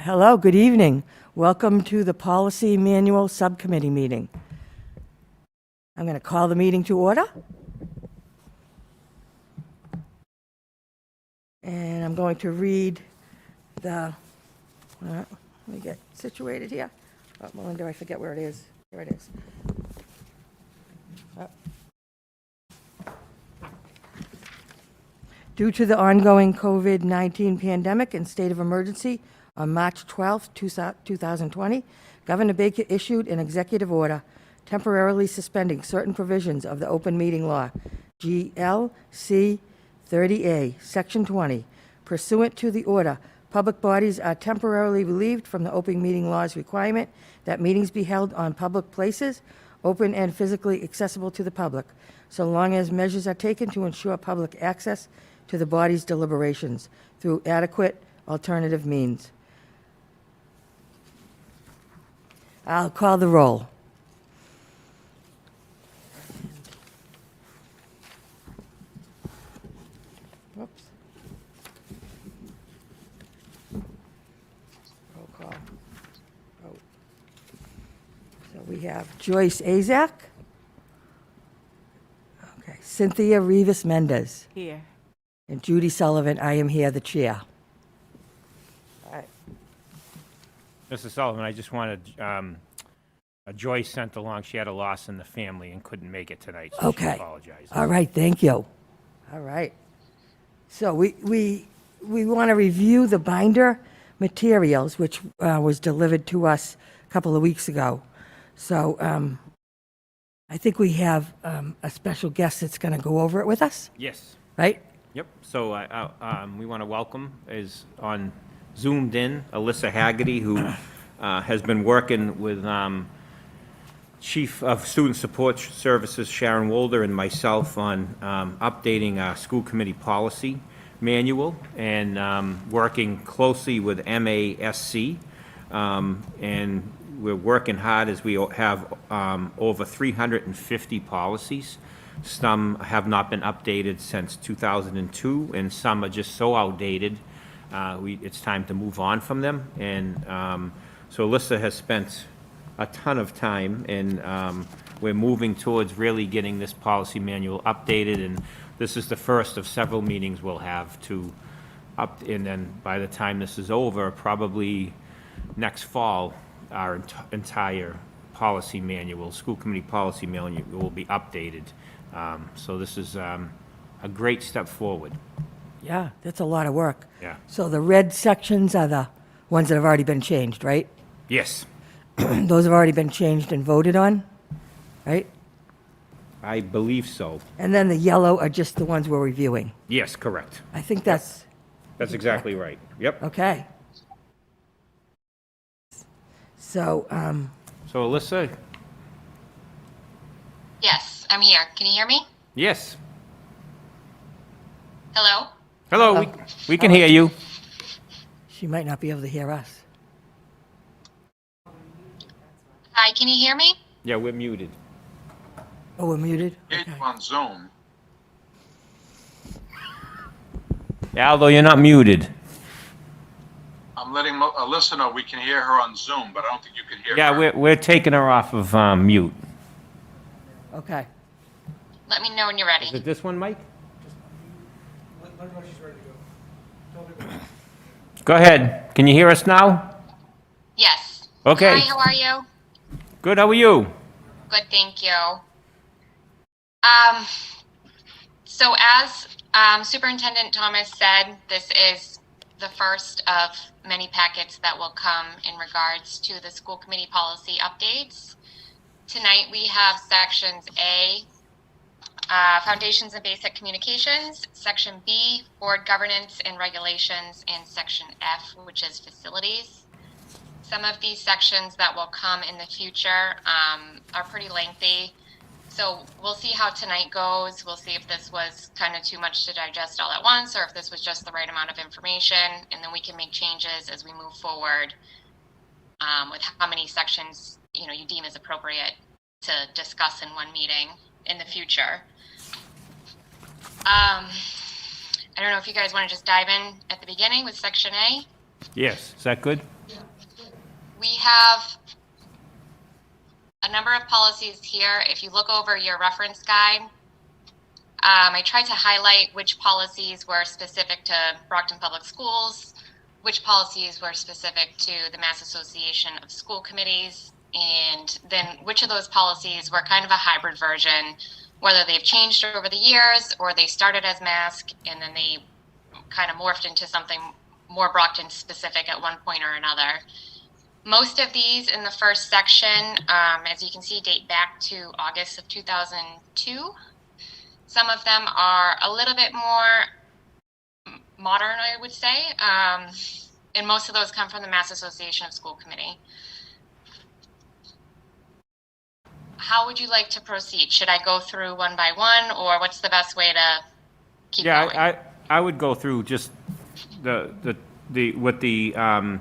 Hello, good evening. Welcome to the Policy Manual Subcommittee meeting. I'm going to call the meeting to order. And I'm going to read the, let me get situated here. Oh, Melinda, I forget where it is. Here it is. Oh. Due to the ongoing COVID-19 pandemic and state of emergency, on March 12, 2020, Governor Baker issued an executive order temporarily suspending certain provisions of the open meeting law, GLC 30A, Section 20. Pursuant to the order, public bodies are temporarily relieved from the open meeting law's requirement that meetings be held on public places, open and physically accessible to the public, so long as measures are taken to ensure public access to the body's deliberations through adequate alternative means. I'll call the roll. Whoops. Roll call. Vote. So we have Joyce Azak. Okay. Cynthia Rivas Mendez. Here. And Judy Sullivan. I am here, the chair. All right. Mr. Sullivan, I just wanted, Joyce sent along, she had a loss in the family and couldn't make it tonight, so she Okay. apologizes. All right, thank you. All right. So we want to review the binder materials, which was delivered to us a couple of weeks ago. So I think we have a special guest that's going to go over it with us, Yes, right? yep. So we want to welcome, is on Zoomed in, Alyssa Haggerty, who has been working with Chief of Student Support Services Sharon Wolder and myself on updating our school committee policy manual and working closely with MASC. And we're working hard as we have over 350 policies. Some have not been updated since 2002, and some are just so outdated, it's time to move on from them. And so Alyssa has spent a ton of time, and we're moving towards really getting this policy manual updated, and this is the first of several meetings we'll have to and then by the time this is over, probably next fall, our entire policy manual, school committee policy manual will be updated. So this is a great step forward. Yeah, that's a lot of work. Yeah. So the red sections are the ones that have already been changed, right? Yes, Those have already been changed and voted on, right? I believe so. And then the yellow are just the ones we're reviewing. Yes, correct. I think that's That's exactly right. Yep. okay. So, So Alyssa, Yes, I'm here. Can you hear me? yes. Hello? Hello, we can hear you. she might not be able to hear us. Hi, can you hear me? Yeah, we're muted. Oh, we're muted? It's on Zoom. Aldo, you're not muted. I'm letting Alyssa know we can hear her on Zoom, but I don't think you can hear Yeah, her. we're taking her off of mute. Okay. Let me know when you're ready. Is it this one, Mike? Go ahead. Can you hear us now? Yes. Okay. Hi, how are you? Good, how are you? Good, thank you. So as Superintendent Thomas said, this is the first of many packets that will come in regards to the school committee policy updates. Tonight we have sections A, Foundations and Basic Communications, section B, Board Governance and Regulations, and section F, which is Facilities. Some of these sections that will come in the future are pretty lengthy. So we'll see how tonight goes. We'll see if this was kind of too much to digest all at once, or if this was just the right amount of information, and then we can make changes as we move forward with how many sections you deem as appropriate to discuss in one meeting in the future. I don't know if you guys want to just dive in at the beginning with section A. Yes, is that good? We have a number of policies here. If you look over your reference guide, I tried to highlight which policies were specific to Brockton Public Schools, which policies were specific to the Mass Association of School Committees, and then which of those policies were kind of a hybrid version, whether they've changed over the years or they started as MASC and then they kind of morphed into something more Brockton specific at one point or another. Most of these in the first section, as you can see, date back to August of 2002. Some of them are a little bit more modern, I would say, and most of those come from the Mass Association of School Committee. How would you like to proceed? Should I go through one by one, or what's the best way to keep going? Yeah, I would go through just what the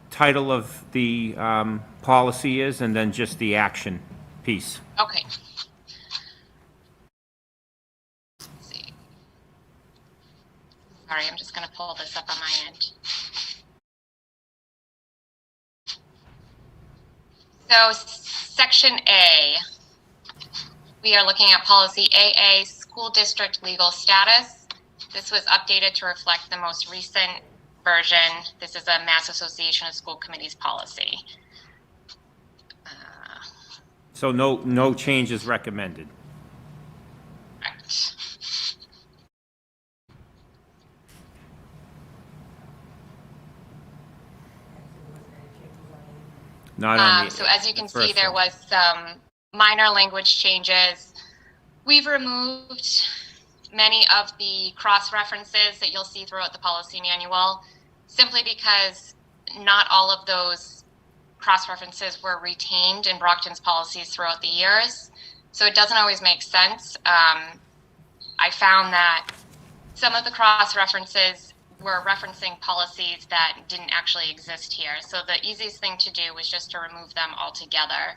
title of the policy is, and then just the action piece. Okay. Let's see. Sorry, I'm just going to pull this up on my end. So, Section A, we are looking at policy AA, school district legal status. This was updated to reflect the most recent version. This is a Mass Association of School Committees policy. So no changes recommended. Correct. Not on the, So as you can the see, first there one. was some minor language changes. We've removed many of the cross-references that you'll see throughout the policy manual, simply because not all of those cross-references were retained in Brockton's policies throughout the years. So it doesn't always make sense. I found that some of the cross-references were referencing policies that didn't actually exist here. So the easiest thing to do was just to remove them altogether.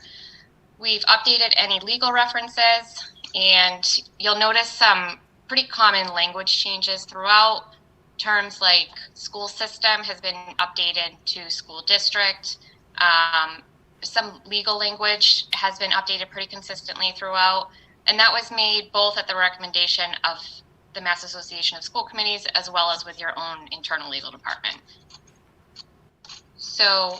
We've updated any legal references, and you'll notice some pretty common language changes throughout. Terms like school system has been updated to school district. Some legal language has been updated pretty consistently throughout, and that was made both at the recommendation of the Mass Association of School Committees as well as with your own internal legal department. So,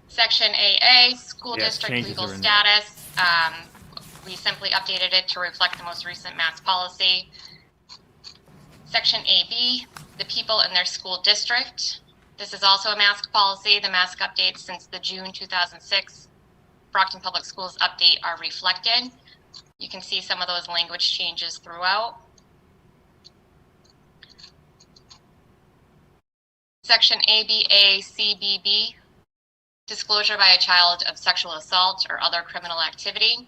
Section AA, school Yes, district changes legal are in there. status. We simply updated it to reflect the most recent Mass policy. Section AB, the people in their school district. This is also a MASC policy. The MASC updates since the June 2006 Brockton Public Schools update are reflected. You can see some of those language changes throughout. Section ABA CBB, disclosure by a child of sexual assault or other criminal activity.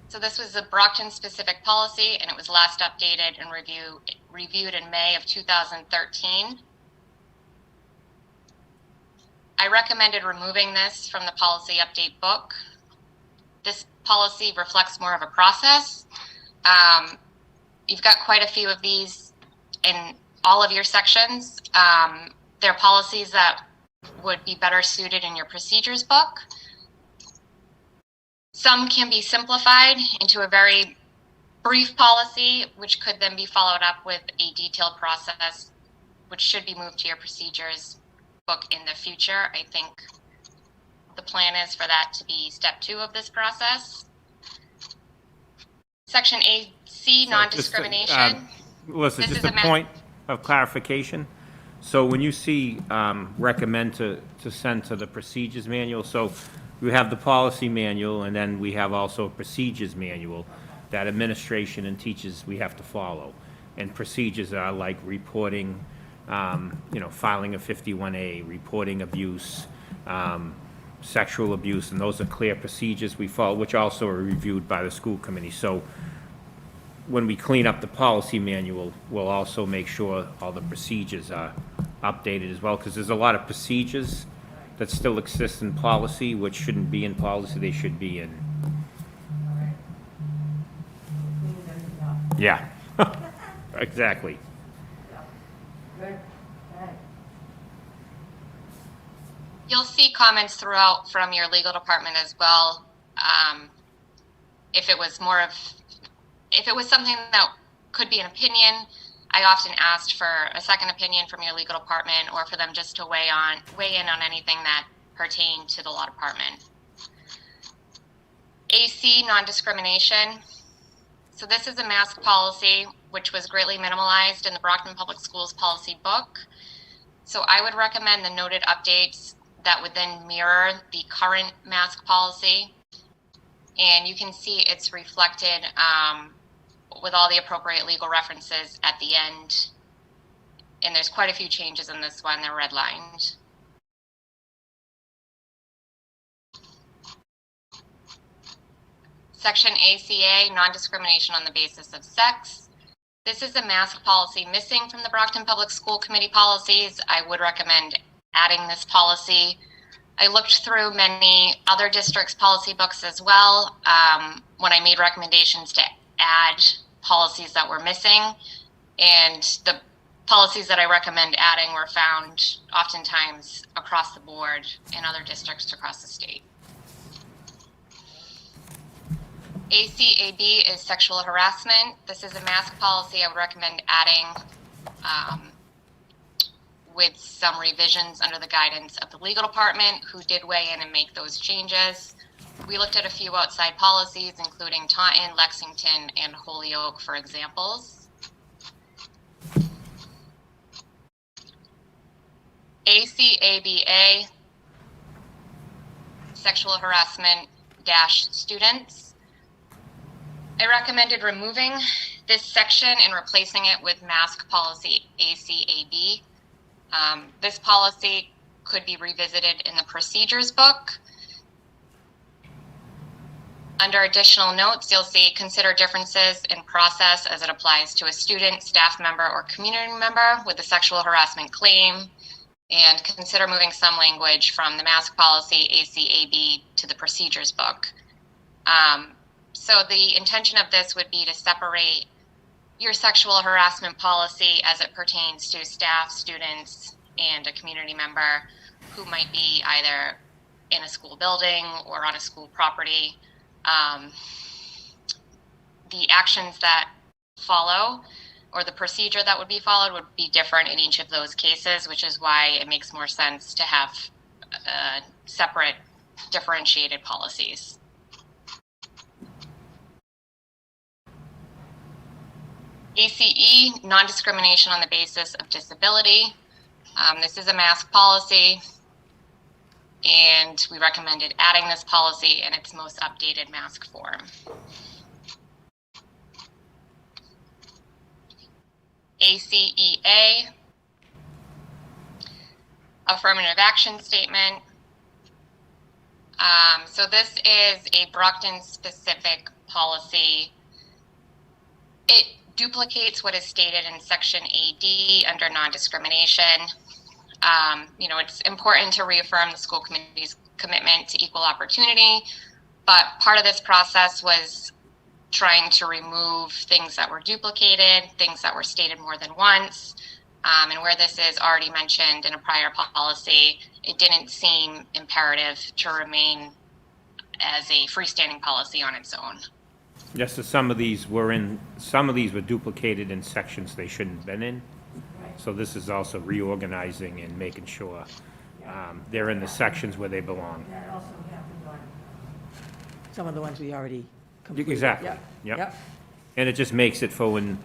So this was a Brockton specific policy, and it was last updated and reviewed in May of 2013. I recommended removing this from the policy update book. This policy reflects more of a process. You've got quite a few of these in all of your sections. They're policies that would be better suited in your procedures book. Some can be simplified into a very brief policy, which could then be followed up with a detailed process, which should be moved to your procedures book in the future. I think the plan is for that to be step 2 of this process. Section AC, non-discrimination. Listen, This just is a a ma- point of clarification. So when you see recommend to send to the procedures manual, so we have the policy manual, and then we have also a procedures manual that administration and teachers, we have to follow. And procedures are like reporting, filing a 51A, reporting abuse, sexual abuse, and those are clear procedures we follow, which also are reviewed by the school committee. So when we clean up the policy manual, we'll also make sure all the procedures are updated as well, because there's a lot of procedures that still exist in policy, which shouldn't be in policy, they should be in. Yeah, exactly. Good. Okay. You'll see comments throughout from your legal department as well. If it was something that could be an opinion, I often asked for a second opinion from your legal department, or for them just to weigh in on anything that pertained to the law department. AC, non-discrimination. So this is a mask policy which was greatly minimalized in the Brockton Public Schools policy book. So I would recommend the noted updates that would then mirror the current mask policy. And you can see it's reflected with all the appropriate legal references at the end. And there's quite a few changes in this one, they're redlined. Section ACA, non-discrimination on the basis of sex. This is a mask policy missing from the Brockton Public School Committee policies. I would recommend adding this policy. I looked through many other districts' policy books as well when I made recommendations to add policies that were missing. And the policies that I recommend adding were found oftentimes across the board in other districts across the state. ACAB is sexual harassment. This is a mask policy I would recommend adding with some revisions under the guidance of the legal department, who did weigh in and make those changes. We looked at a few outside policies, including Taunton, Lexington, and Holyoke for examples. ACABA, sexual harassment - students. I recommended removing this section and replacing it with mask policy ACAB. This policy could be revisited in the procedures book. Under additional notes, you'll see consider differences in process as it applies to a student, staff member, or community member with a sexual harassment claim, and consider moving some language from the mask policy ACAB to the procedures book. So the intention of this would be to separate your sexual harassment policy as it pertains to staff, students, and a community member who might be either in a school building or on a school property. The actions that follow, or the procedure that would be followed, would be different in each of those cases, which is why it makes more sense to have separate, differentiated policies. ACE, non-discrimination on the basis of disability. This is a mask policy, and we recommended adding this policy in its most updated mask form. ACEA, affirmative action statement. So this is a Brockton-specific policy. It duplicates what is stated in Section AD under non-discrimination. It's important to reaffirm the school committee's commitment to equal opportunity, but part of this process was trying to remove things that were duplicated, things that were stated more than once, and where this is already mentioned in a prior policy, it didn't seem imperative to remain as a freestanding policy on its own. Yes, so some of these were duplicated in sections they shouldn't have been in. So this is also reorganizing and making sure they're in the sections where they belong. That also happened on some of the ones we already completed. Exactly. Yep. Yep. And it just makes it for when,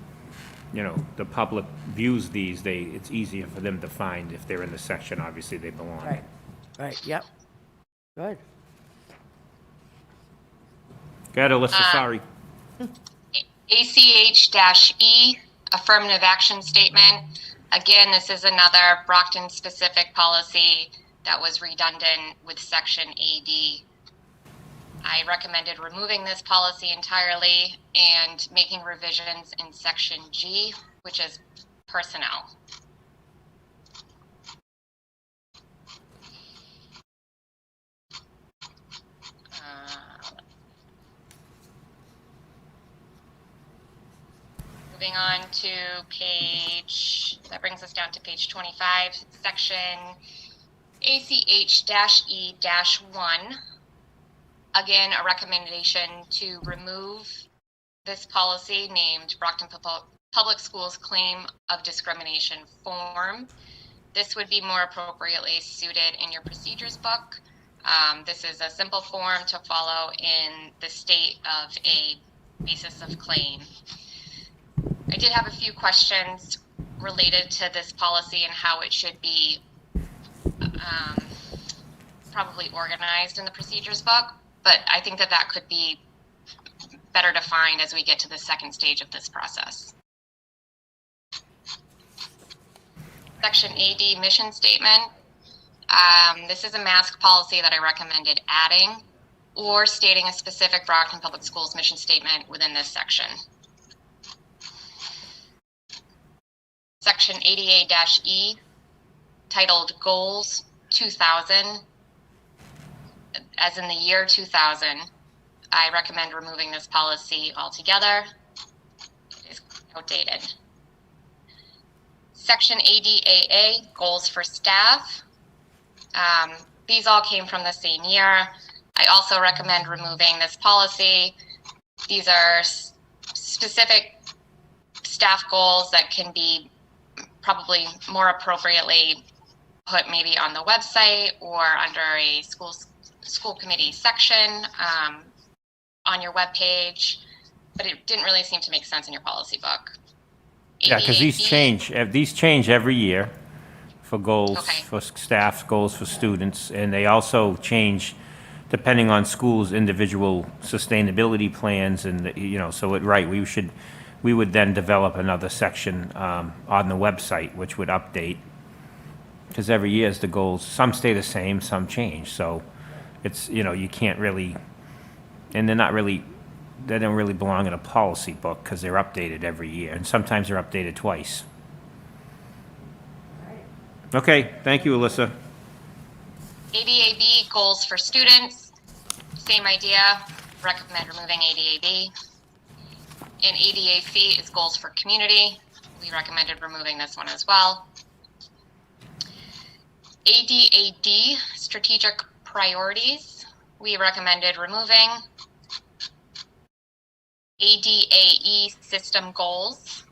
the public views these, it's easier for them to find if they're in the section, obviously, they belong. Right, yep. Good. Go ahead, Alyssa, sorry. ACH-E, affirmative action statement. Again, this is another Brockton-specific policy that was redundant with Section AD. I recommended removing this policy entirely and making revisions in Section G, which is personnel. Moving on to page That brings us down to page 25, section ACH-E-1. Again, a recommendation to remove this policy named Brockton Public Schools Claim of Discrimination Form. This would be more appropriately suited in your procedures book. This is a simple form to follow in the state of a basis of claim. I did have a few questions related to this policy and how it should be probably organized in the procedures book, but I think that that could be better defined as we get to the second stage of this process. Section AD, mission statement. This is a mask policy that I recommended adding or stating a specific Brockton Public Schools mission statement within this section. Section ADA-E, titled Goals 2000, as in the year 2000, I recommend removing this policy altogether. It is outdated. Section ADAA, Goals for Staff. These all came from the same year. I also recommend removing this policy. These are specific staff goals that can be probably more appropriately put maybe on the website or under a school committee section on your webpage, but it didn't really seem to make sense in your policy book. Yeah, because these change every year for goals for staff, goals for students, and they also change depending on schools' individual sustainability plans, and so we would then develop another section on the website which would update, because every year the goals, some stay the same, some change, so it's you can't really, and they don't really belong in a policy book because they're updated every year, and sometimes they're updated twice. Okay, thank you, Alyssa. ADAB, goals for students, same idea, recommend removing ADAB. And ADAC is goals for community. We recommended removing this one as well. ADAD, strategic priorities, we recommended removing. ADAE, system goals.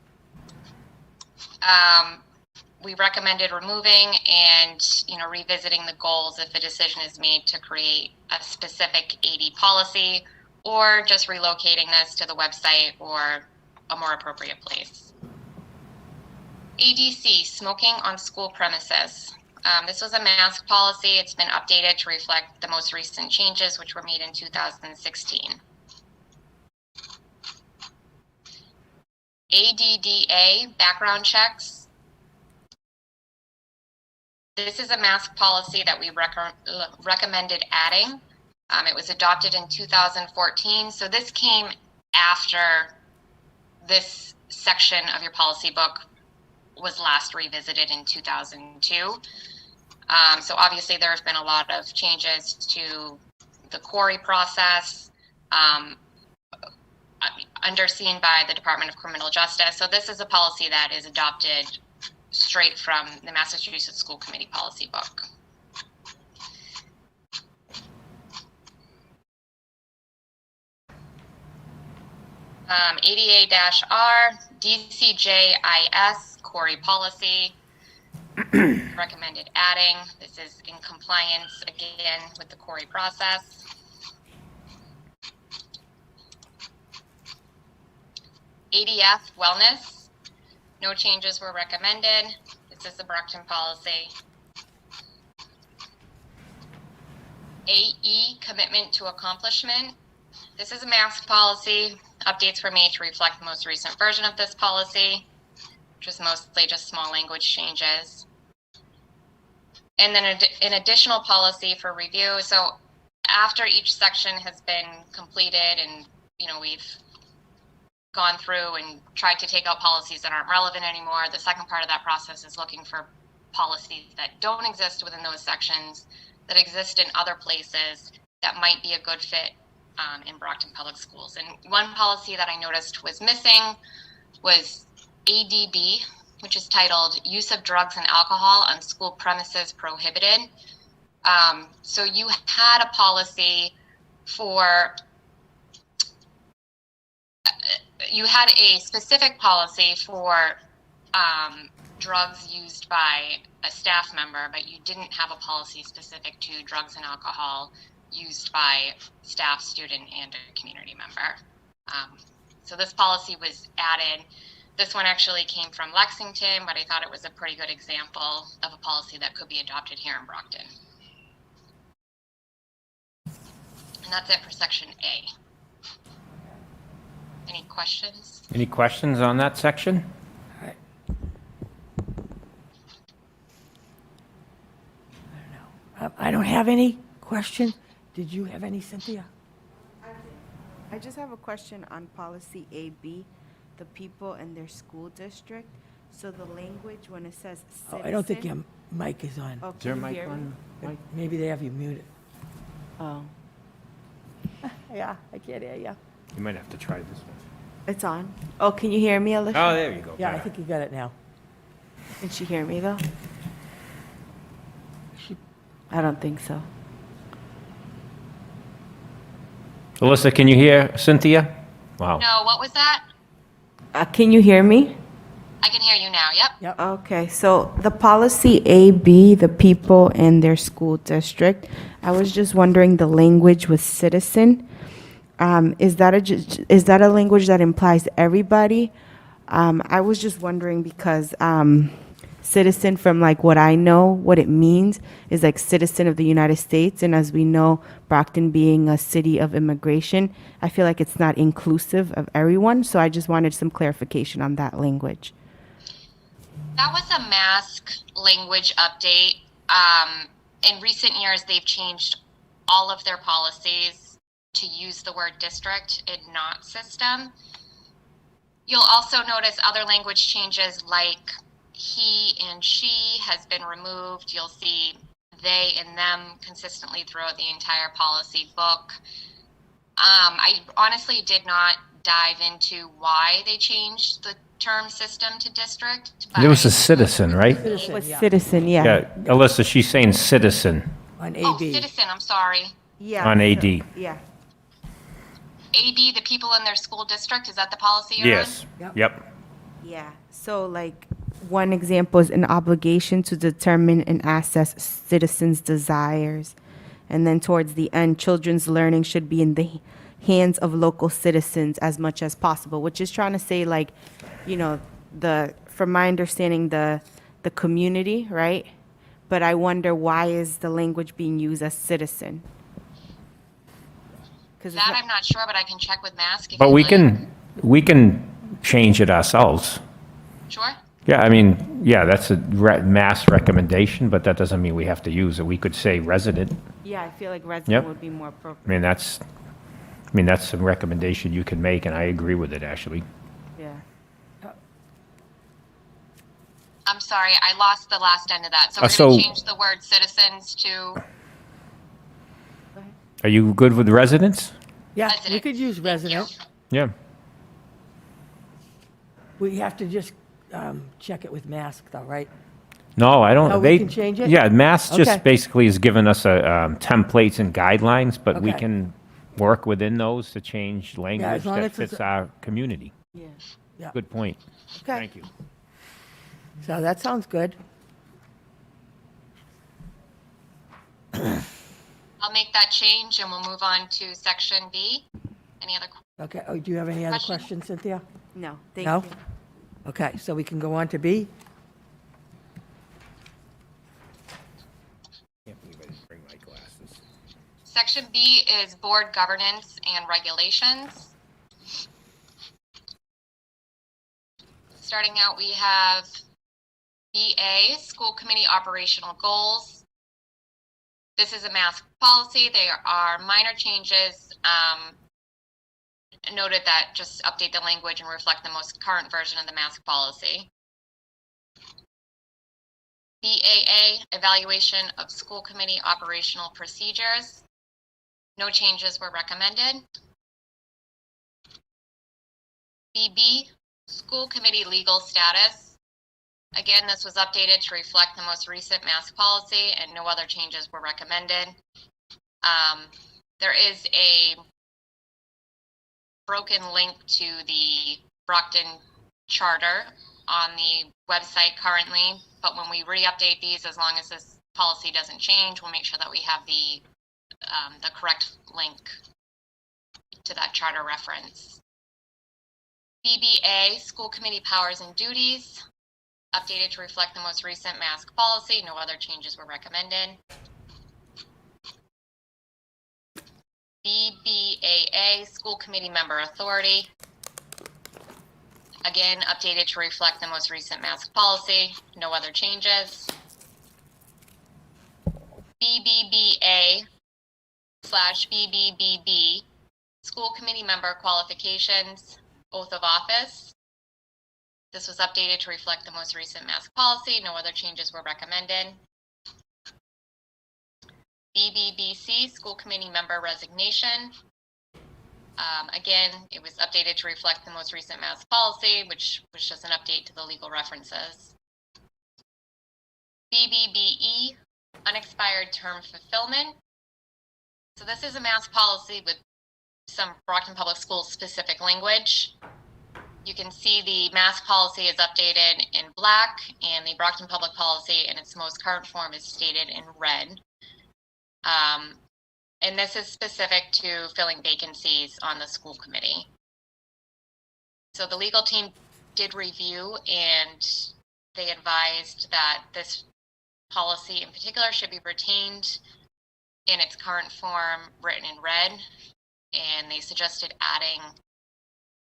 We recommended removing and revisiting the goals if a decision is made to create a specific AD policy, or just relocating this to the website or a more appropriate place. ADC, smoking on school premises. This was a mask policy. It's been updated to reflect the most recent changes, which were made in 2016. ADDA, background checks. This is a mask policy that we recommended adding. It was adopted in 2014, so this came after this section of your policy book was last revisited in 2002. So obviously there have been a lot of changes to the query process, underseen by the Department of Criminal Justice. So this is a policy that is adopted straight from the Massachusetts School Committee policy book. ADA-R, DCJIS, query policy, recommended adding. This is in compliance, again, with the query process. ADF, wellness, no changes were recommended. This is the Brockton policy. AE, commitment to accomplishment. This is a mask policy. Updates were made to reflect the most recent version of this policy, which was mostly just small language changes. And then an additional policy for review. So after each section has been completed and we've gone through and tried to take out policies that aren't relevant anymore, the second part of that process is looking for policies that don't exist within those sections, that exist in other places, that might be a good fit in Brockton Public Schools. And one policy that I noticed was missing was ADB, which is titled Use of Drugs and Alcohol on School Premises Prohibited. So you had a policy for, you had a specific policy for drugs used by a staff member, but you didn't have a policy specific to drugs and alcohol used by staff, student, and a community member. So this policy was added. This one actually came from Lexington, but I thought it was a pretty good example of a policy that could be adopted here in Brockton. And that's it for section A. Any questions? Any questions on that section? All right. I don't have any question. Did you have any, Cynthia? I just have a question on policy AB, the people and their school district. So the language when it says Oh, citizen. I don't think your mic is on. Oh, Is there a can you mic hear me? on? Mike? Maybe they have you muted. Oh, Yeah, I can't hear you. You might have to try this one. it's on. Oh, can you hear me, Alicia? Oh, there you go. Yeah, I Better. think you got it now. Can she hear me though? She- I don't think so. Alyssa, can you hear Cynthia? Wow. No, what was that? Can you hear me? I can hear you now. Yep. Yep. Okay, so the policy AB, the people and their school district, I was just wondering the language with citizen. Is that a language that implies everybody? I was just wondering because citizen, from like what I know, what it means is like citizen of the United States, and as we know, Brockton being a city of immigration, I feel like it's not inclusive of everyone. So I just wanted some clarification on that language. That was a mask language update. In recent years, they've changed all of their policies to use the word district and not system. You'll also notice other language changes like he and she has been removed. You'll see they and them consistently throughout the entire policy book. I honestly did not dive into why they changed the term system to district. But It was a citizen, right? Citizen, With yeah, citizen, yeah. Yeah, Alyssa, she's saying citizen on Oh, AB. citizen, I'm sorry. Yeah. on so- AD. Yeah. AB, the people in their school district, is that the policy you're Yes. Yep. Yep. Yeah, so like, one example is an obligation to determine and assess citizens' desires. And then towards the end, children's learning should be in the hands of local citizens as much as possible, which is trying to say like, you know, from my understanding, the community, right? But I wonder why is the language being used as citizen? 'Cause it's That not- I'm not sure, but I can check with Mask. If But you'd we like. can change it ourselves. Sure. Yeah, I mean, yeah, that's a mass recommendation, but that doesn't mean we have to use it. We could say resident. Yeah, I feel like Yep. resident would be more I appropriate, mean, that's a recommendation you can make, and I agree with it, actually. yeah. I'm sorry, I lost the last end of that. So Uh, we're going so- to change the word citizens to Are you good with residents? Yeah, we resident. could use Thank you. resident. Yeah. We have to just check it with mask though, right? No, I don't. No, we can change it? Yeah, Mass Okay. just basically has given us a templates and guidelines, but we Okay. can work within those to change language long that as it's fits our community. Yeah. Yeah. Good point. Okay. Thank you. So that sounds good. I'll make that change and we'll move on to section B. Any other? Okay, oh, do you have any other Question? questions, Cynthia? No, thank No? you. Okay, so we can go on to B. Can't believe I didn't bring my glasses. Section B is board governance and regulations. Starting out, we have BA, school committee operational goals. This is a mask policy. They are minor changes. Noted that just update the language and reflect the most current version of the mask policy. BAA, evaluation of school committee operational procedures. No changes were recommended. BB, school committee legal status. Again, this was updated to reflect the most recent mask policy and no other changes were recommended. There is a broken link to the Brockton Charter on the website currently, but when we re-update these, as long as this policy doesn't change, we'll make sure that we have the correct link to that charter reference. BBA, School Committee Powers and Duties, updated to reflect the most recent mask policy. No other changes were recommended. BBAA, School Committee Member Authority, again, updated to reflect the most recent mask policy. No other changes. BBBA/BBBB, School Committee Member Qualifications, Oath of Office. This was updated to reflect the most recent mask policy. No other changes were recommended. BBBC, School Committee Member Resignation. Again, it was updated to reflect the most recent mask policy, which was just an update to the legal references. BBBE, Unexpired Term Fulfillment. So this is a mask policy with some Brockton Public Schools specific language. You can see the mask policy is updated in black and the Brockton Public Policy in its most current form is stated in red. And this is specific to filling vacancies on the school committee. So the legal team did review and they advised that this policy in particular should be retained in its current form, written in red, and they suggested adding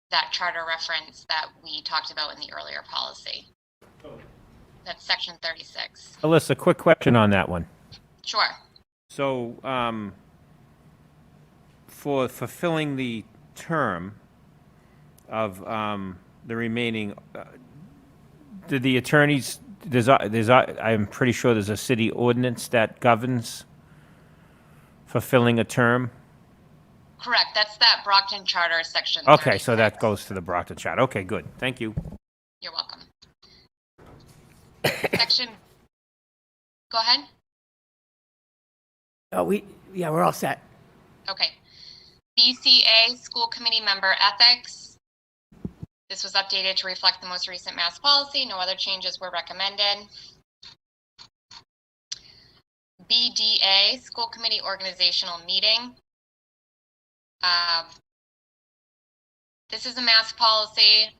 that charter reference that we talked about in the earlier policy. That's section 36. Alyssa, quick question on that one. Sure. So, for fulfilling the term of the remaining, did the attorneys, I'm pretty sure there's a city ordinance that governs fulfilling a term? Correct. That's that Brockton Charter section 36. Okay, so that goes to the Brockton Charter. Okay, good. Thank you. You're welcome. Section, go ahead. We're all set. Okay. BCA, School Committee Member Ethics. This was updated to reflect the most recent mask policy. No other changes were recommended. BDA, School Committee Organizational Meeting. This is a mask policy.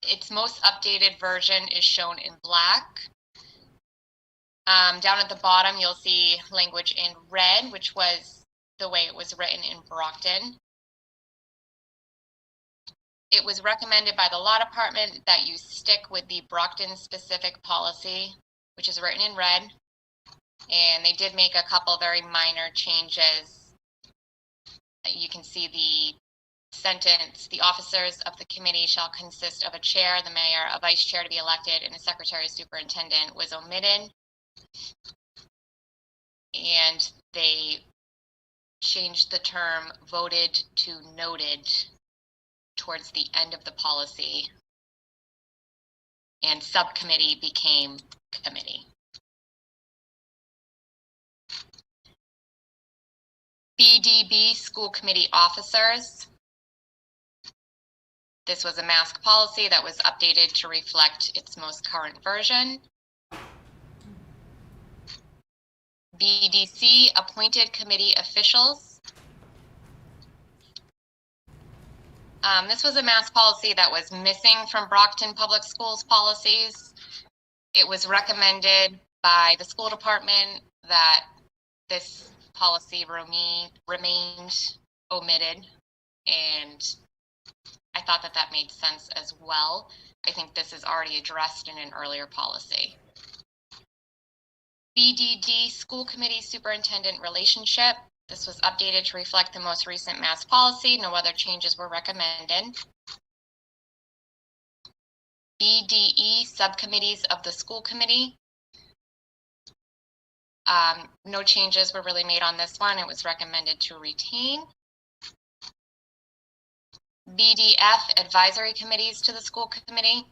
Its most updated version is shown in black. Down at the bottom, you'll see language in red, which was the way it was written in Brockton. It was recommended by the law department that you stick with the Brockton specific policy, which is written in red. And they did make a couple very minor changes. You can see the sentence, the officers of the committee shall consist of a chair, the mayor, a vice chair to be elected, and a secretary superintendent was omitted. And they changed the term voted to noted towards the end of the policy. And subcommittee became committee. BDB, School Committee Officers. This was a mask policy that was updated to reflect its most current version. BDC, Appointed Committee Officials. This was a mask policy that was missing from Brockton Public Schools policies. It was recommended by the school department that this policy remained omitted, and I thought that that made sense as well. I think this is already addressed in an earlier policy. BDD, School Committee Superintendent Relationship. This was updated to reflect the most recent mask policy. No other changes were recommended. BDE, Subcommittees of the School Committee. No changes were really made on this one. It was recommended to retain. BDF, Advisory Committees to the School Committee.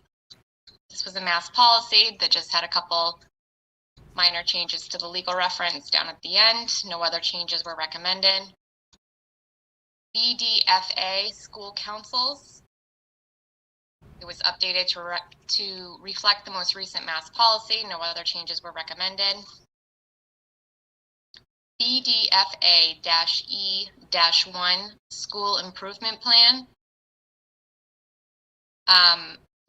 This was a mass policy that just had a couple minor changes to the legal reference down at the end. No other changes were recommended. BDFA school councils. It was updated to reflect the most recent mass policy. No other changes were recommended. BDFA-E-1 school improvement plan.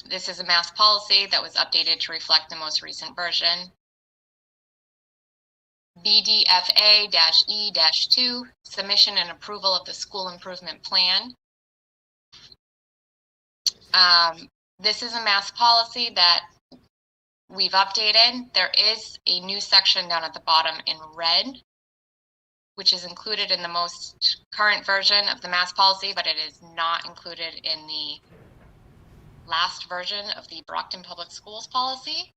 This is a mass policy that was updated to reflect the most recent version. BDFA-E-2, submission and approval of the school improvement plan. This is a mass policy that we've updated. There is a new section down at the bottom in red, which is included in the most current version of the mass policy, but it is not included in the last version of the Brockton Public Schools policy.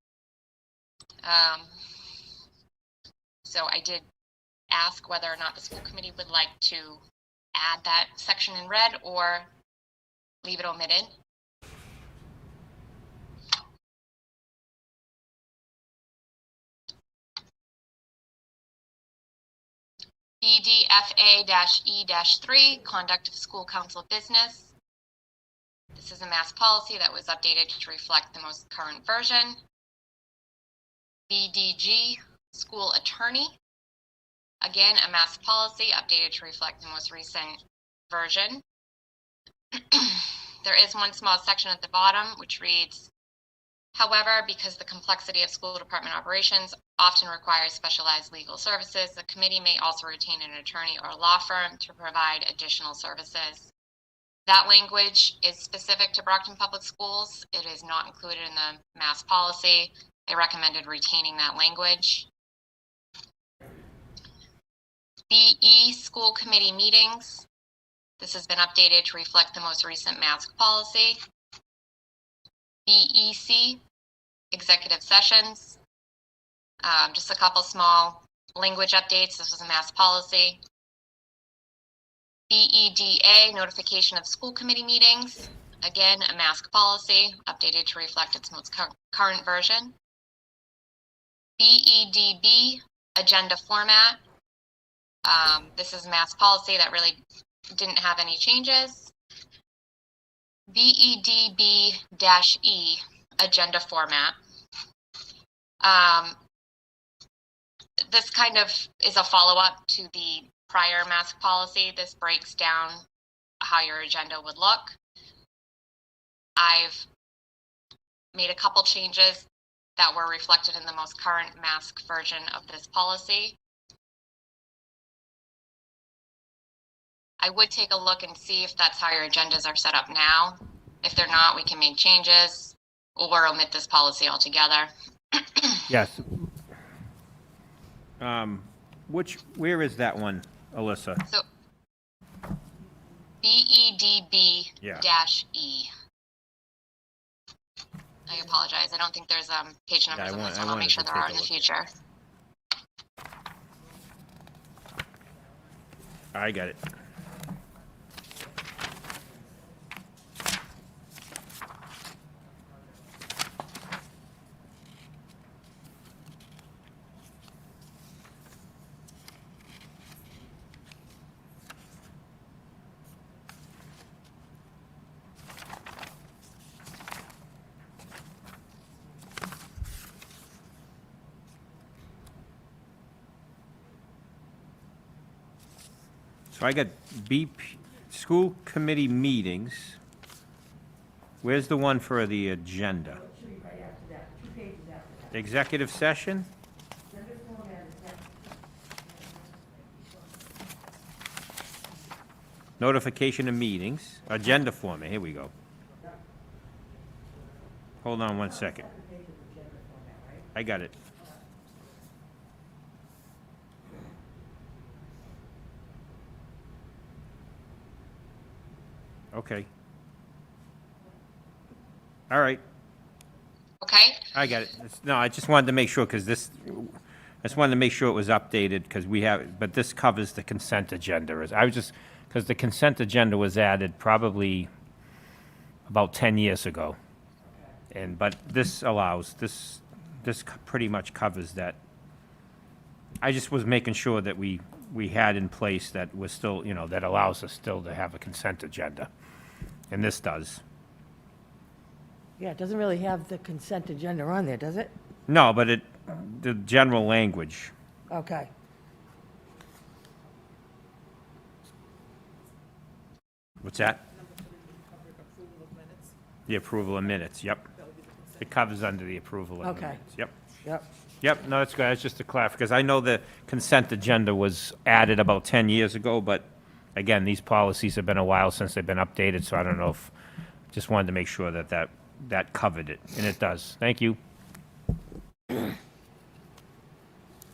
So I did ask whether or not the school committee would like to add that section in red or leave it omitted. BDFA-E-3, conduct of school council business. This is a mass policy that was updated to reflect the most current version. BDG, school attorney. Again, a mass policy updated to reflect the most recent version. There is one small section at the bottom which reads, however, because the complexity of school department operations often requires specialized legal services, the committee may also retain an attorney or law firm to provide additional services. That language is specific to Brockton Public Schools. It is not included in the mass policy. I recommended retaining that language. BE, school committee meetings. This has been updated to reflect the most recent mask policy. BEC, executive sessions. Just a couple small language updates. This was a mass policy. BEDA, notification of school committee meetings. Again, a mask policy, updated to reflect its most current version. BEDB, agenda format. This is a mass policy that really didn't have any changes. BEDB-E, agenda format. This kind of is a follow-up to the prior mask policy. This breaks down how your agenda would look. I've made a couple changes that were reflected in the most current mask version of this policy. I would take a look and see if that's how your agendas are set up now. If they're not, we can make changes or omit this policy altogether. Yes. Where is that one, Alyssa? So BEDB-E. Yeah. I apologize. I don't think there's page numbers on this one. I'll make sure there are in the future. I got it. So I got school committee meetings. Where's the one for the agenda? It should be right after that, 2 pages after that. Executive session? Agenda format is that. Notification of meetings, agenda format, here we go. Hold on one second. I got it. Okay. All right, Okay. I got it. No, I just wanted to make sure, because I just wanted to make sure it was updated, because but this covers the consent agenda. Because the consent agenda was added probably about 10 years ago. But this allows, this pretty much covers that. I just was making sure that we had in place that was still, that allows us still to have a consent agenda. And this does. Yeah, it doesn't really have the consent agenda on there, does it? No, but the general language. Okay. What's that? The approval of minutes, yep. It covers under the approval of the Okay. minutes, yep. Yep. Yep, no, that's good, that's just to clarify, because I know the consent agenda was added about 10 years ago, but again, these policies have been a while since they've been updated, so I don't know if, just wanted to make sure that covered it, and it does. Thank you.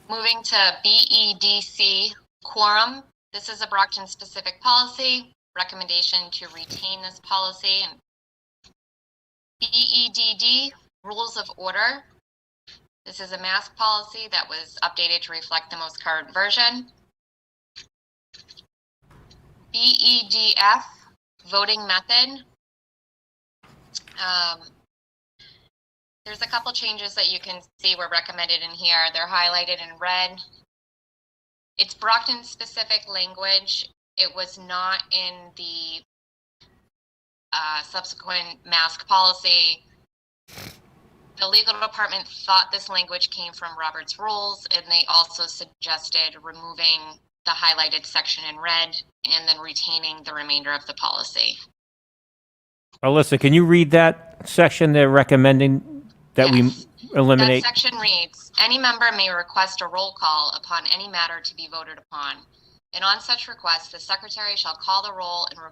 Moving to BEDC quorum. This is a Brockton-specific policy. Recommendation to retain this policy. And BEDD, rules of order. This is a mask policy that was updated to reflect the most current version. BEDF, voting method. There's a couple changes that you can see were recommended in here. They're highlighted in red. It's Brockton-specific language. It was not in the subsequent mask policy. The legal department thought this language came from Robert's rules, and they also suggested removing the highlighted section in red and then retaining the remainder of the policy. Alyssa, can you read that section they're recommending that Yes. we eliminate? That section reads, any member may request a roll call upon any matter to be voted upon. And on such request, the secretary shall call the roll and a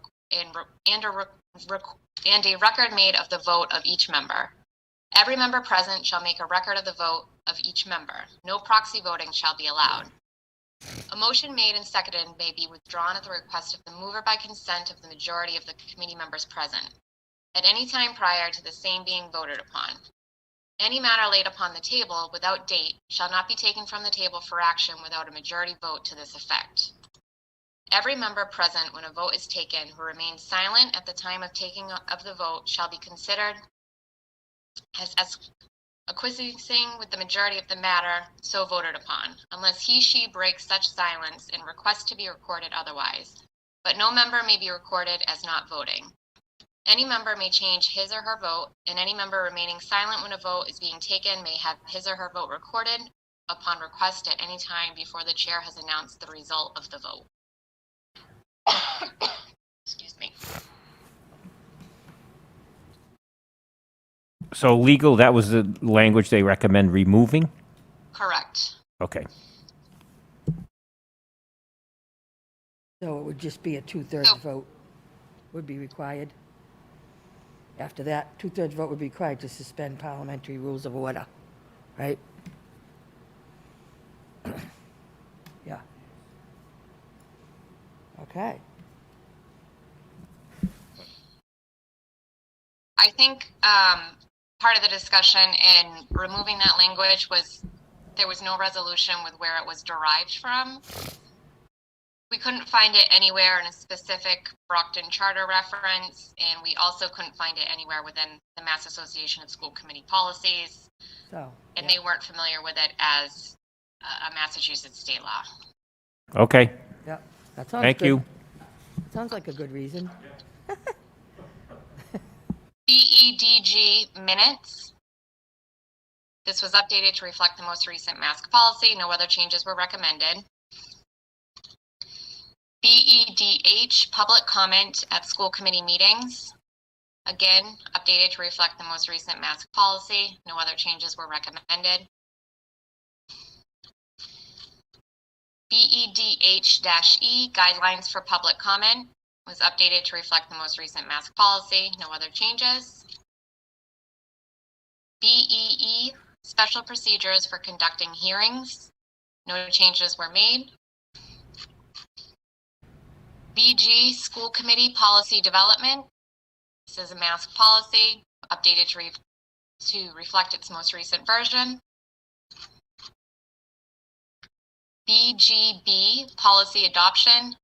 record made of the vote of each member. Every member present shall make a record of the vote of each member. No proxy voting shall be allowed. A motion made and seconded may be withdrawn at the request of the mover by consent of the majority of the committee members present, at any time prior to the same being voted upon. Any matter laid upon the table without date shall not be taken from the table for action without a majority vote to this effect. Every member present when a vote is taken who remains silent at the time of taking of the vote shall be considered as acquiescing with the majority of the matter so voted upon, unless he/she breaks such silence and requests to be recorded otherwise. But no member may be recorded as not voting. Any member may change his or her vote, and any member remaining silent when a vote is being taken may have his or her vote recorded upon request at any time before the chair has announced the result of the vote. Excuse me. So legal, that was the language they recommend removing? Correct. Okay. So it would just be a two-thirds So- vote would be required. After that, two-thirds vote would be required to suspend parliamentary rules of order, right? Yeah. Okay. I think part of the discussion in removing that language was there was no resolution with where it was derived from. We couldn't find it anywhere in a specific Brockton Charter reference, and we also couldn't find it anywhere within the Mass Association of School Committee Policies, So, and yeah. they weren't familiar with it as a Massachusetts state law. Okay, Yeah, that sounds thank good. you. Sounds like a good reason. BEDG minutes. This was updated to reflect the most recent mask policy. No other changes were recommended. BEDH, public comment at school committee meetings. Again, updated to reflect the most recent mask policy. No other changes were recommended. BEDH-E, guidelines for public comment, was updated to reflect the most recent mask policy. No other changes. BEE, special procedures for conducting hearings. No changes were made. BG, school committee policy development. This is a mask policy, updated to reflect its most recent version. BGB, policy adoption.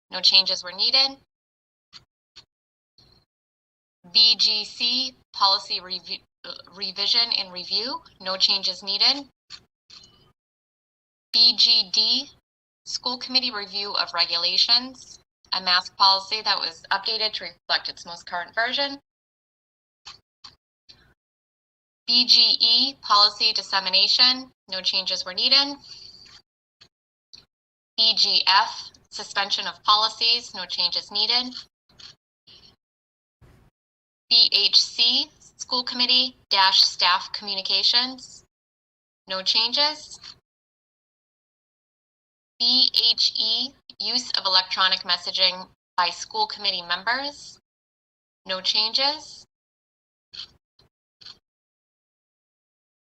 No changes were needed. BGC, policy revision and review, no changes needed. BGD, school committee review of regulations, a mask policy that was updated to reflect its most current version. BGE, policy dissemination, no changes were needed. BGF, suspension of policies, no changes needed. BHC, school committee - staff communications, no changes. BHE, use of electronic messaging by school committee members, no changes.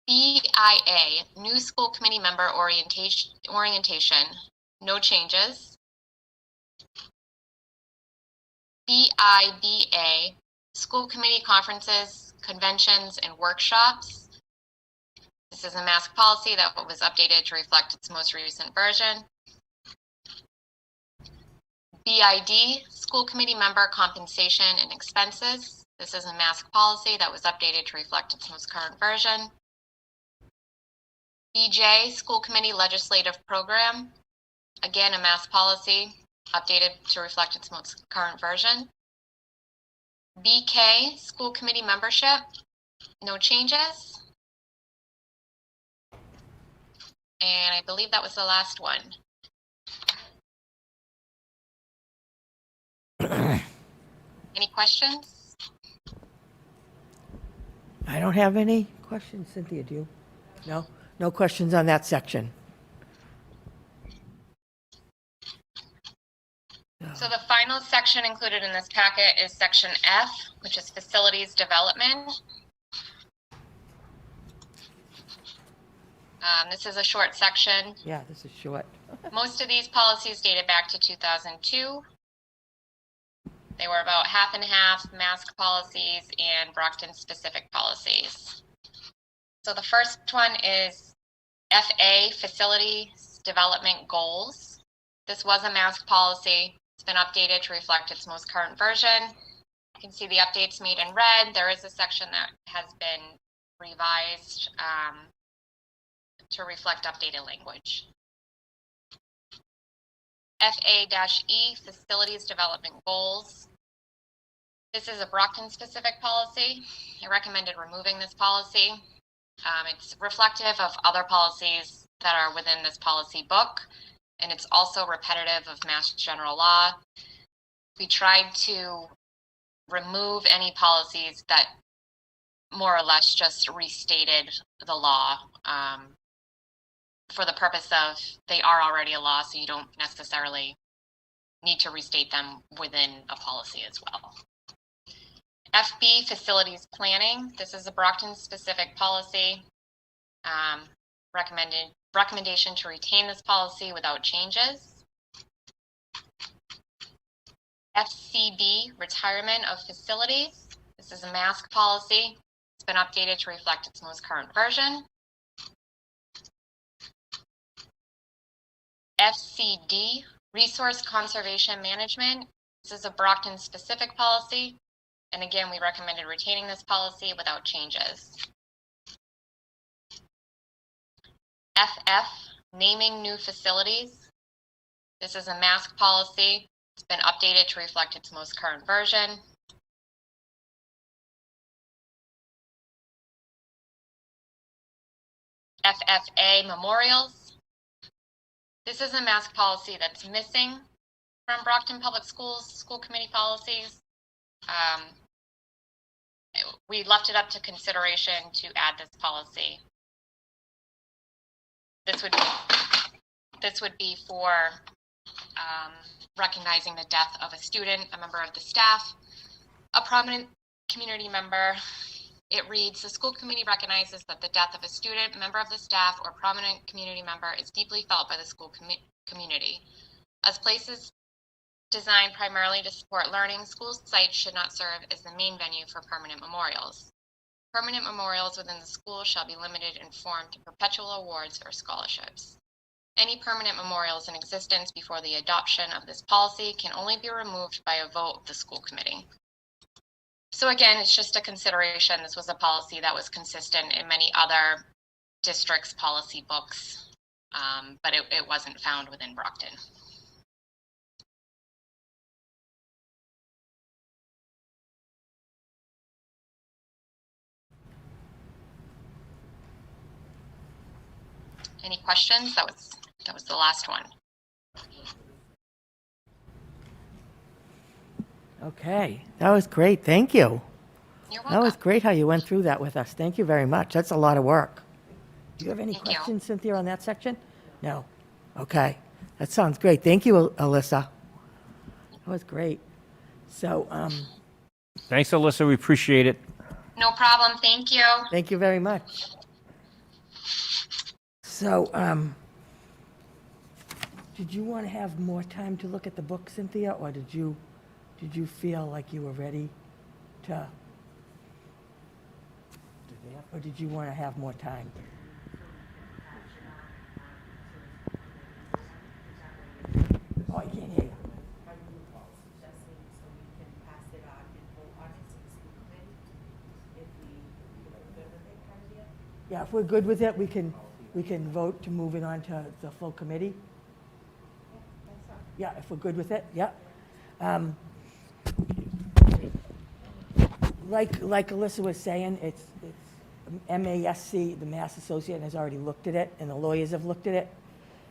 BIA, new school committee member orientation, no changes. BIBA, school committee conferences, conventions, and workshops. This is a mask policy that was updated to reflect its most recent version. BID, school committee member compensation and expenses. This is a mask policy that was updated to reflect its most current version. BJ, school committee legislative program. Again, a mask policy updated to reflect its most current version. BK, school committee membership, no changes. And I believe that was the last one. Any questions? I don't have any questions. Cynthia, do you? No? No questions on that section? So the final section included in this packet is section F, which is facilities development. This is a short section. Yeah, this is short. Most of these policies dated back to 2002. They were about half and half mask policies and Brockton specific policies. So the first one is FA, facilities development goals. This was a mask policy. It's been updated to reflect its most current version. You can see the updates made in red. There is a section that has been revised to reflect updated language. FA-E, facilities development goals. This is a Brockton specific policy. I recommended removing this policy. It's reflective of other policies that are within this policy book, and it's also repetitive of Mass General Law. We tried to remove any policies that more or less just restated the law for the purpose of they are already a law, so you don't necessarily need to restate them within a policy as well. FB, facilities planning. This is a Brockton specific policy. Recommendation to retain this policy without changes. FCB, retirement of facilities. This is a mask policy. It's been updated to reflect its most current version. FCD, resource conservation management. This is a Brockton specific policy. And again, we recommended retaining this policy without changes. FF, naming new facilities. This is a mask policy. It's been updated to reflect its most current version. FFA, memorials. This is a mask policy that's missing from Brockton Public Schools school committee policies. We left it up to consideration to add this policy. This would be for recognizing the death of a student, a member of the staff, a prominent community member. It reads, the school committee recognizes that the death of a student, member of the staff, or prominent community member is deeply felt by the school community. As places designed primarily to support learning, school sites should not serve as the main venue for permanent memorials. Permanent memorials within the school shall be limited in form to perpetual awards or scholarships. Any permanent memorials in existence before the adoption of this policy can only be removed by a vote of the school committee. So again, it's just a consideration. This was a policy that was consistent in many other districts' policy books, but it wasn't found within Brockton. Any questions? That was the last one. Okay, that was great. Thank you. You're That was welcome. great how you went through that with us. Thank you very much. That's a lot of work. Do you have any Thank you. questions, Cynthia, on that section? No? Okay, that sounds great. Thank you, Alyssa. That was great. So, Thanks, Alyssa, we appreciate it. No problem. Thank you. thank you very much. So, did you want to have more time to look at the book, Cynthia, or did you feel like you were ready to? Or did you want to have more time? Oh, I can't hear you. Yeah, if we're good with it, we can vote to move it on to the full committee. Yeah, if we're good with it, yeah. Like Alyssa was saying, it's MASC, the Mass Association, has already looked at it, and the lawyers have looked at it.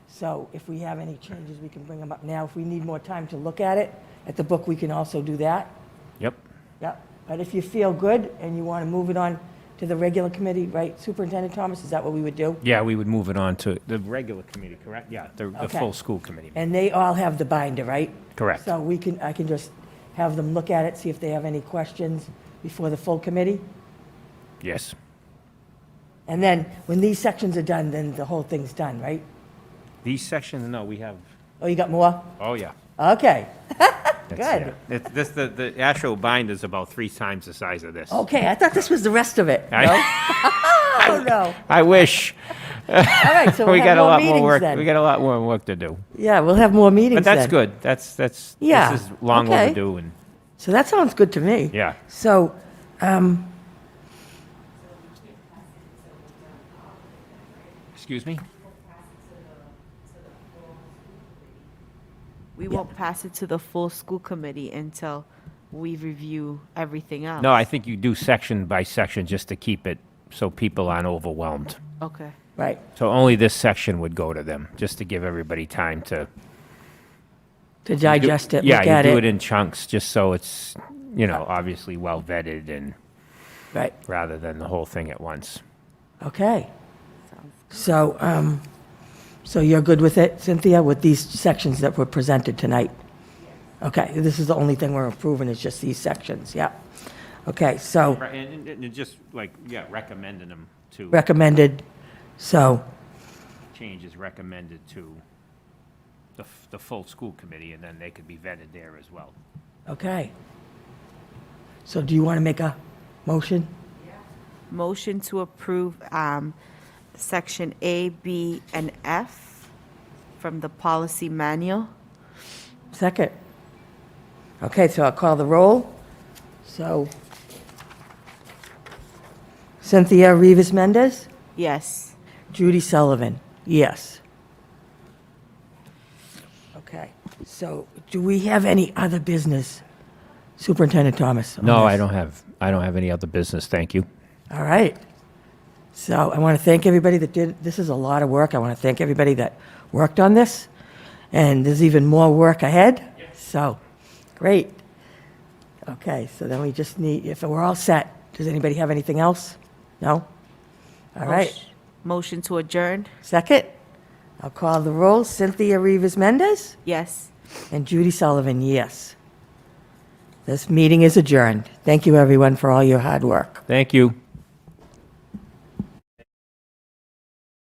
So if we have any changes, we can bring them up now. If we need more time to look at it, at the book, we can also do that. Yep. Yeah, but if you feel good and you want to move it on to the regular committee, right, Superintendent Thomas, is that what we would do? Yeah, we would move it on to the regular committee, correct? Yeah, the Okay. full school committee. And they all have the binder, right? Correct. So I can just have them look at it, see if they have any questions before the full committee? Yes. And then, when these sections are done, then the whole thing's done, right? These sections, no, we have, Oh, you got more? oh, yeah. Okay. That's- Good. yeah. The actual binder is about 3 times the size of this. Okay, I thought this was the rest of it. I- No? Oh, no. I wish. All right, so We we'll got have a more lot more meetings work, then. we got a lot more work to do. Yeah, we'll have more meetings But that's then. good. That's, Yeah, this is long okay. overdue, and, So that sounds good to me. yeah. So, Excuse me? We won't pass it to the full school committee until we review everything else. No, I think you do section by section just to keep it so people aren't overwhelmed. Okay. right, So only this section would go to them, just to give everybody time to. to digest it, Yeah, look at you do it it. in chunks, just so it's, obviously well vetted and Right, rather than the whole thing at once. okay. So, so you're good with it, Cynthia, with these sections that were presented tonight? Okay, this is the only thing we're approving, is just these sections, yeah. Okay, so Right, and just like, recommending them to, recommended, so, changes recommended to the full school committee, and then they could be vetted there as well. okay. So do you want to make a motion? Motion to approve section A, B, and F from the policy manual. Second. Okay, so I'll call the roll. So Cynthia Rivas Mendez, Yes. Judy Sullivan, yes. Okay, so do we have any other business, Superintendent Thomas? on No, this? I don't have any other business, thank you. All right. So I want to thank everybody that did, this is a lot of work. I want to thank everybody that worked on this. And there's even more work ahead. So, great. Okay, so then we just need, if we're all set, does anybody have anything else? No? All right. Motion to adjourn. Second, I'll call the roll. Cynthia Rivas Mendez Yes. and Judy Sullivan, yes. This meeting is adjourned. Thank you, everyone, for all your hard work. Thank you.